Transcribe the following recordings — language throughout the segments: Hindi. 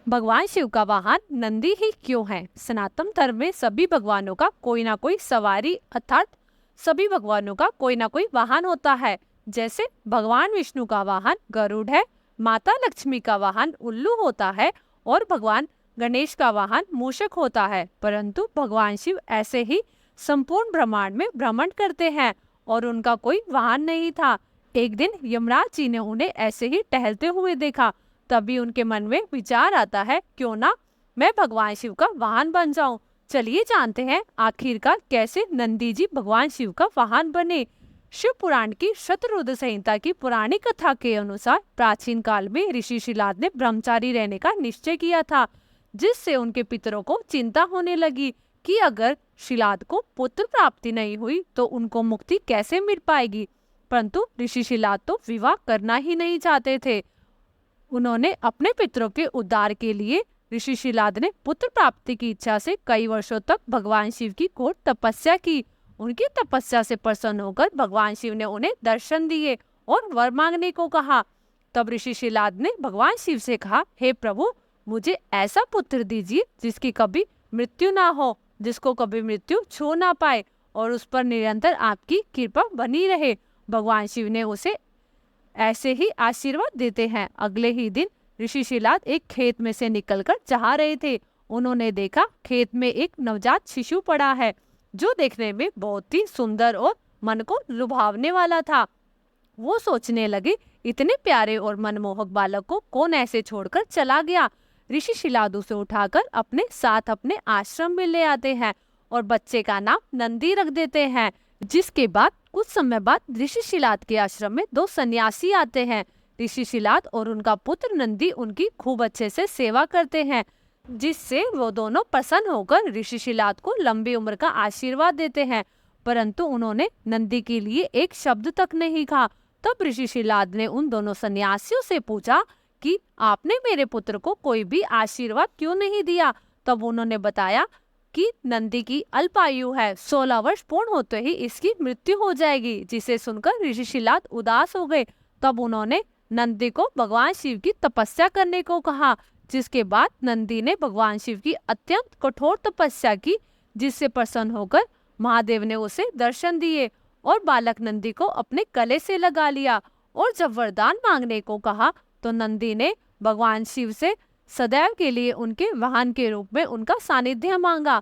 भगवान शिव का वाहन नंदी ही क्यों है? सनातन धर्म में सभी भगवानों का कोई ना कोई सवारी अर्थात सभी भगवानों का कोई ना कोई वाहन होता है। जैसे भगवान विष्णु का वाहन गरुड़ है, माता लक्ष्मी का वाहन उल्लू होता है और भगवान गणेश का वाहन मूषक होता है। परंतु भगवान शिव ऐसे ही संपूर्ण ब्रह्मांड में भ्रमण करते हैं और उनका कोई वाहन नहीं था। एक दिन यमराज जी ने उन्हें ऐसे ही टहलते हुए देखा। तभी उनके मन में विचार आता है, क्यों ना मैं भगवान शिव का वाहन बन जाऊं। चलिए जानते हैं आखिरकार कैसे नंदी जी भगवान शिव का वाहन बने। शिव पुराण की शतरुद्र संहिता की पुरानी कथा के अनुसार प्राचीन काल में ऋषि शिलाद ने ब्रह्मचारी रहने का निश्चय किया था, जिससे उनके पितरों को चिंता होने लगी कि अगर शिलाद को पुत्र प्राप्ति नहीं हुई तो उनको मुक्ति कैसे मिल पाएगी। परंतु ऋषि शिलाद तो विवाह करना ही नहीं चाहते थे। उन्होंने अपने पितरों के उद्धार के लिए ऋषि शिलाद ने पुत्र प्राप्ति की इच्छा से कई वर्षों तक भगवान शिव की घोर तपस्या की। उनकी तपस्या से प्रसन्न होकर भगवान शिव ने उन्हें दर्शन दिए और वर मांगने को कहा। तब ऋषि शिलाद ने भगवान शिव से कहा, हे प्रभु, मुझे ऐसा पुत्र दीजिए जिसकी कभी मृत्यु ना हो, जिसको कभी मृत्यु छू ना पाए और उस पर निरंतर आपकी कृपा बनी रहे। भगवान शिव ने उसे ऐसे ही आशीर्वाद देते हैं। अगले ही दिन ऋषि शिलाद एक खेत में से निकलकर जा रहे थे। उन्होंने देखा खेत में एक नवजात शिशु पड़ा है, जो देखने में बहुत ही सुंदर और मन को लुभावने वाला था। वो सोचने लगे, इतने प्यारे और मनमोहक बालक को कौन ऐसे छोड़कर चला गया। ऋषि शिलाद उसे उठाकर अपने साथ अपने आश्रम में ले आते हैं और बच्चे का नाम नंदी रख देते हैं। जिसके बाद कुछ समय बाद ऋषि शिलाद के आश्रम में दो सन्यासी आते हैं। ऋषि शिलाद और उनका पुत्र नंदी उनकी खूब अच्छे से सेवा करते हैं, जिससे वो दोनों प्रसन्न होकर ऋषि शिलाद को लंबी उम्र का आशीर्वाद देते हैं। परंतु उन्होंने नंदी के लिए एक शब्द तक नहीं कहा। तब ऋषि शिलाद ने उन दोनों सन्यासियों से पूछा कि आपने मेरे पुत्र को कोई भी आशीर्वाद क्यों नहीं दिया। तब उन्होंने बताया कि नंदी की अल्पायु है, 16 वर्ष पूर्ण होते ही इसकी मृत्यु हो जाएगी। जिसे सुनकर ऋषि शिलाद उदास हो गए। तब उन्होंने नंदी को भगवान शिव की तपस्या करने को कहा, जिसके बाद नंदी ने भगवान शिव की अत्यंत कठोर तपस्या की, जिससे प्रसन्न होकर महादेव ने उसे दर्शन दिए और बालक नंदी को अपने गले से लगा लिया। और जब वरदान मांगने को कहा तो नंदी ने भगवान शिव से सदैव के लिए उनके वाहन के रूप में उनका सानिध्य मांगा,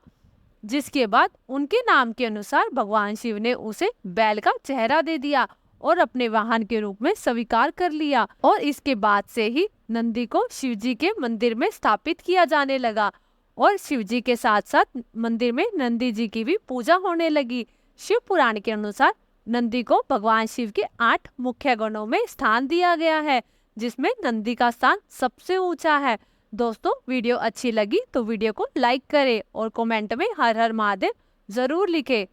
जिसके बाद उनके नाम के अनुसार भगवान शिव ने उसे बैल का चेहरा दे दिया और अपने वाहन के रूप में स्वीकार कर लिया। और इसके बाद से ही नंदी को शिव जी के मंदिर में स्थापित किया जाने लगा और शिव जी के साथ साथ मंदिर में नंदी जी की भी पूजा होने लगी। शिव पुराण के अनुसार नंदी को भगवान शिव के 8 मुख्य गणों में स्थान दिया गया है, जिसमें नंदी का स्थान सबसे ऊंचा है। दोस्तों, वीडियो अच्छी लगी तो वीडियो को लाइक करें और कमेंट में हर हर महादेव जरूर लिखें।